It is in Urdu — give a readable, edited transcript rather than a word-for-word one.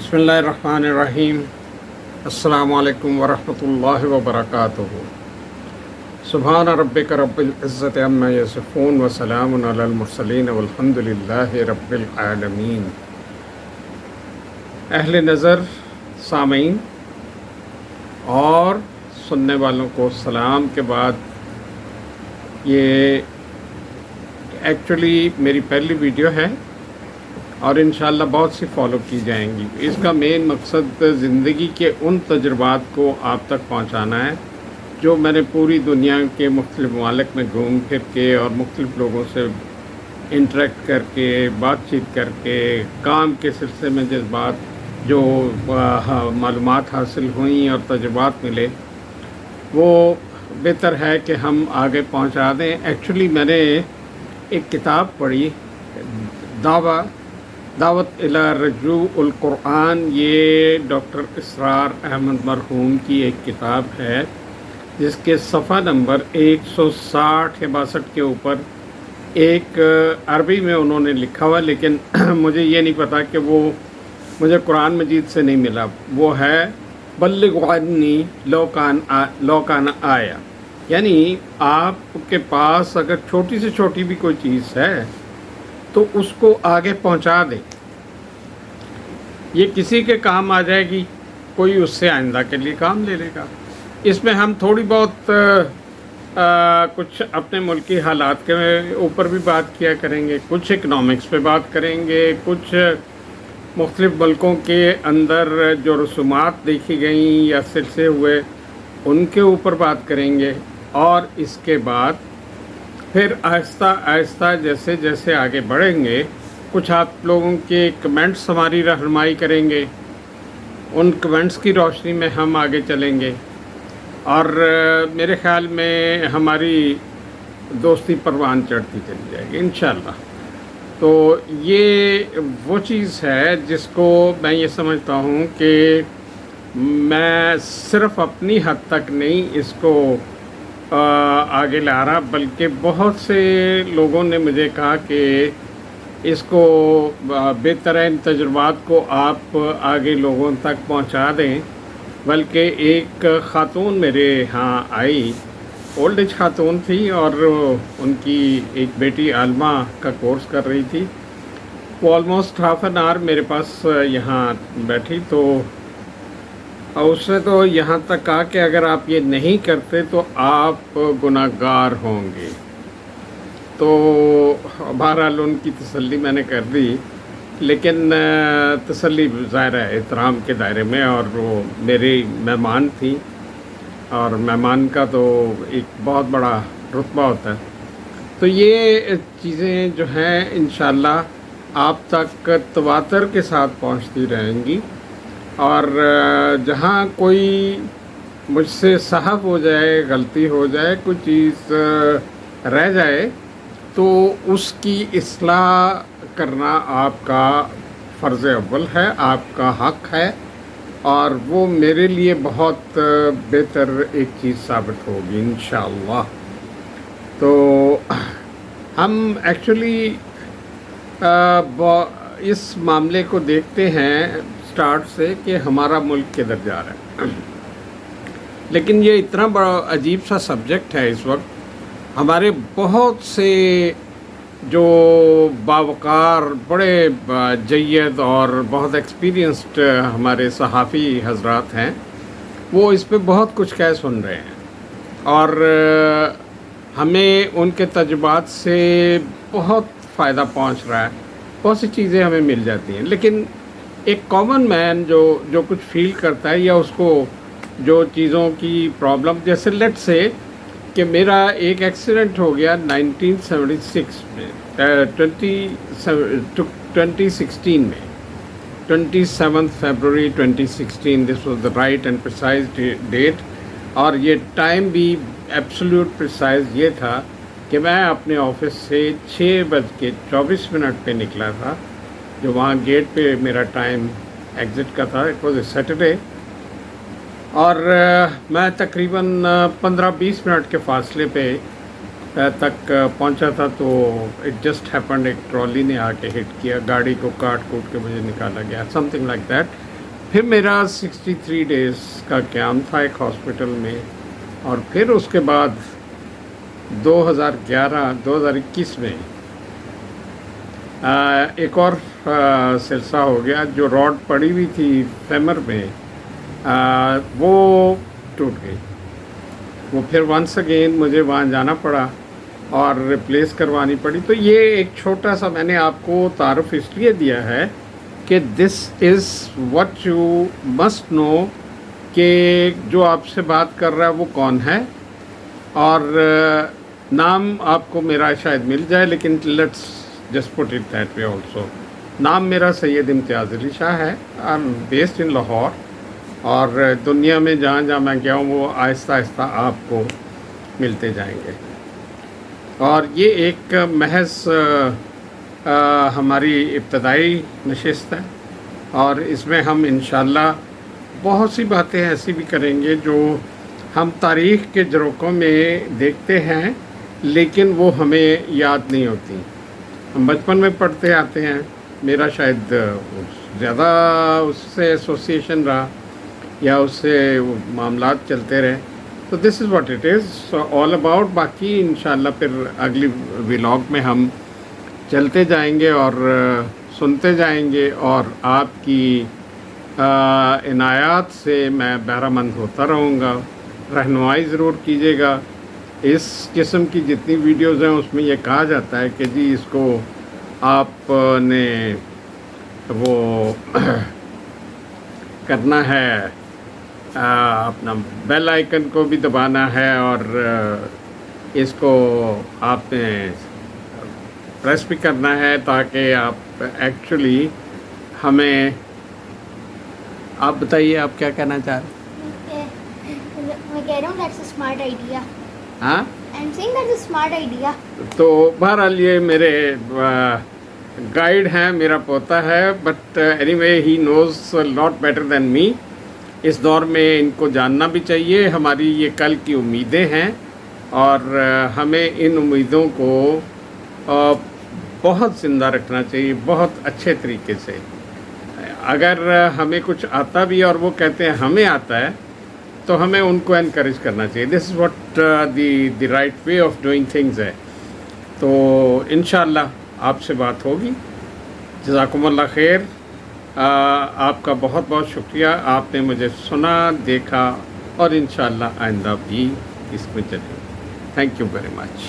بسم اللہ الرحمن الرحیم۔ السلام علیکم ورحمۃ اللہ وبرکاتہ۔ سبحان ربک رب العزت عما یصفون وسلام علی المرسلین والحمد للہ رب العالمین۔ اہل نظر، سامعین اور سننے والوں کو سلام کے بعد، یہ ایکچولی میری پہلی ویڈیو ہے اور انشاءاللہ بہت سی فالو کی جائیں گی۔ اس کا مین مقصد زندگی کے ان تجربات کو آپ تک پہنچانا ہے جو میں نے پوری دنیا کے مختلف ممالک میں گھوم پھر کے اور مختلف لوگوں سے انٹریکٹ کر کے، بات چیت کر کے، کام کے سلسلے میں جس بات جو معلومات حاصل ہوئیں اور تجربات ملے، وہ بہتر ہے کہ ہم آگے پہنچا دیں۔ ایکچولی میں نے ایک کتاب پڑھی، دعوت الی رجوع القرآن، یہ ڈاکٹر اسرار احمد مرحوم کی ایک کتاب ہے جس کے صفحہ نمبر 160 یا 62 کے اوپر ایک عربی میں انہوں نے لکھا ہوا، لیکن مجھے یہ نہیں پتا کہ وہ مجھے قرآن مجید سے نہیں ملا۔ وہ ہے بلغ عنی لو کان آیا، یعنی آپ کے پاس اگر چھوٹی سے چھوٹی بھی کوئی چیز ہے تو اس کو آگے پہنچا دیں، یہ کسی کے کام آ جائے گی، کوئی اس سے آئندہ کے لیے کام لے لے گا۔ اس میں ہم تھوڑی بہت کچھ اپنے ملکی حالات کے اوپر بھی بات کیا کریں گے، کچھ اکنامکس پہ بات کریں گے، کچھ مختلف ملکوں کے اندر جو رسومات دیکھی گئیں یا سلسلے ہوئے ان کے اوپر بات کریں گے، اور اس کے بعد پھر آہستہ آہستہ جیسے جیسے آگے بڑھیں گے، کچھ آپ لوگوں کے کمنٹس ہماری رہنمائی کریں گے، ان کمنٹس کی روشنی میں ہم آگے چلیں گے، اور میرے خیال میں ہماری دوستی پروان چڑھتی چلی جائے گی انشاءاللہ۔ تو یہ وہ چیز ہے جس کو میں یہ سمجھتا ہوں کہ میں صرف اپنی حد تک نہیں اس کو آگے لا رہا، بلکہ بہت سے لوگوں نے مجھے کہا کہ اس کو بہتر ہے ان تجربات کو آپ آگے لوگوں تک پہنچا دیں۔ بلکہ ایک خاتون میرے ہاں آئی، اولڈ ایج خاتون تھی، اور ان کی ایک بیٹی عالمہ کا کورس کر رہی تھی۔ وہ آلموسٹ ہاف این آور میرے پاس یہاں بیٹھی، تو اس نے تو یہاں تک کہا کہ اگر آپ یہ نہیں کرتے تو آپ گناہ گار ہوں گے۔ تو بہرحال ان کی تسلی میں نے کر دی، لیکن تسلی ظاہر ہے احترام کے دائرے میں، اور وہ میری مہمان تھی، اور مہمان کا تو ایک بہت بڑا رتبہ ہوتا ہے۔ تو یہ چیزیں جو ہیں انشاءاللہ آپ تک تواتر کے ساتھ پہنچتی رہیں گی، اور جہاں کوئی مجھ سے سہو ہو جائے، غلطی ہو جائے، کوئی چیز رہ جائے، تو اس کی اصلاح کرنا آپ کا فرض اول ہے، آپ کا حق ہے، اور وہ میرے لیے بہت بہتر ایک چیز ثابت ہوگی انشاءاللہ۔ تو ہم ایکچولی اس معاملے کو دیکھتے ہیں سٹارٹ سے کہ ہمارا ملک کدھر جا رہا ہے، لیکن یہ اتنا بڑا عجیب سا سبجیکٹ ہے اس وقت۔ ہمارے بہت سے جو باوقار، بڑے جید اور بہت ایکسپیرینسڈ ہمارے صحافی حضرات ہیں، وہ اس پہ بہت کچھ کہہ سن رہے ہیں، اور ہمیں ان کے تجربات سے بہت فائدہ پہنچ رہا ہے، بہت سی چیزیں ہمیں مل جاتی ہیں۔ لیکن ایک کامن مین جو کچھ فیل کرتا ہے، یا اس کو جو چیزوں کی پرابلم، جیسے لیٹ سے کہ میرا ایک ایکسیڈنٹ ہو گیا 1976 میں، 2016 میں، 27 February 2016، this was the right and precise date, اور یہ ٹائم بھی ایبسلیوٹ پریسائز یہ تھا کہ میں اپنے آفس سے 6:24 پہ نکلا تھا، جو وہاں گیٹ پہ میرا ٹائم ایگزٹ کا تھا، اٹ واز اے سیٹرڈے، اور میں تقریباً 15-20 منٹ کے فاصلے پہ تک پہنچا تھا، تو اٹ جسٹ ہیپنڈ، ایک ٹرالی نے آ کے ہٹ کیا، گاڑی کو کاٹ کوٹ کے مجھے نکالا گیا، سم تھنگ لائک دیٹ۔ پھر میرا 63 ڈیز کا قیام تھا ایک ہاسپٹل میں، اور پھر اس کے بعد 2021 میں ایک اور سلسلہ ہو گیا، جو راڈ پڑی ہوئی تھی فیمر میں وہ ٹوٹ گئی. وہ پھر ونس اگین مجھے وہاں جانا پڑا اور ریپلیس کروانی پڑی. تو یہ ایک چھوٹا سا میں نے آپ کو تعارف اس لیے دیا ہے کہ this is what you must know, کہ جو آپ سے بات کر رہا ہے وہ کون ہے. اور نام آپ کو میرا شاید مل جائے، لیکن let's just put it that way also. نام میرا سید امتیاز علی شاہ ہے. I am based in Lahore, اور دنیا میں جہاں جہاں میں گیا ہوں وہ آہستہ آہستہ آپ کو ملتے جائیں گے. اور یہ ایک محض ہماری ابتدائی نشست ہے، اور اس میں ہم انشاءاللہ بہت سی باتیں ایسی بھی کریں گے جو ہم تاریخ کے جروکوں میں دیکھتے ہیں لیکن وہ ہمیں یاد نہیں ہوتی. ہم بچپن میں پڑھتے آتے ہیں، میرا شاید زیادہ اس سے ایسوسیشن رہا یا اس سے معاملات چلتے رہے. تو this is what it is all about. باقی انشاءاللہ پھر اگلی ولاگ میں ہم چلتے جائیں گے اور سنتے جائیں گے، اور آپ کی عنایات سے میں بہرہ مند ہوتا رہوں گا. رہنمائی ضرور کیجیے گا. اس قسم کی جتنی ویڈیوز ہیں اس میں یہ کہا جاتا ہے کہ جی اس کو آپ نے وہ کرنا ہے، اپنا بیل آئیکن کو بھی دبانا ہے، اور اس کو آپ نے پریس بھی کرنا ہے تاکہ آپ ایکچولی ہمیں. آپ بتائیے آپ کیا کہنا چاہ رہے ہیں؟ میں کہہ رہا ہوں دیٹس اے اسمارٹ آئیڈیا. ہاں، I am seeing that's a smart idea. تو بہرحال یہ میرے گائیڈ ہیں، میرا پوتا ہے، but anyway he knows lot better than me. اس دور میں ان کو جاننا بھی چاہیے. ہماری یہ کل کی امیدیں ہیں، اور ہمیں ان امیدوں کو بہت زندہ رکھنا چاہیے، بہت اچھے طریقے سے. اگر ہمیں کچھ آتا بھی اور وہ کہتے ہیں ہمیں آتا ہے تو ہمیں ان کو انکریج کرنا چاہیے. This is what the right way of doing things ہے. تو انشاءاللہ آپ سے بات ہوگی. جزاکم اللہ خیر. آپ کا بہت بہت شکریہ. آپ نے مجھے سنا، دیکھا، اور انشاءاللہ آئندہ بھی اس میں چلیں. Thank you very much.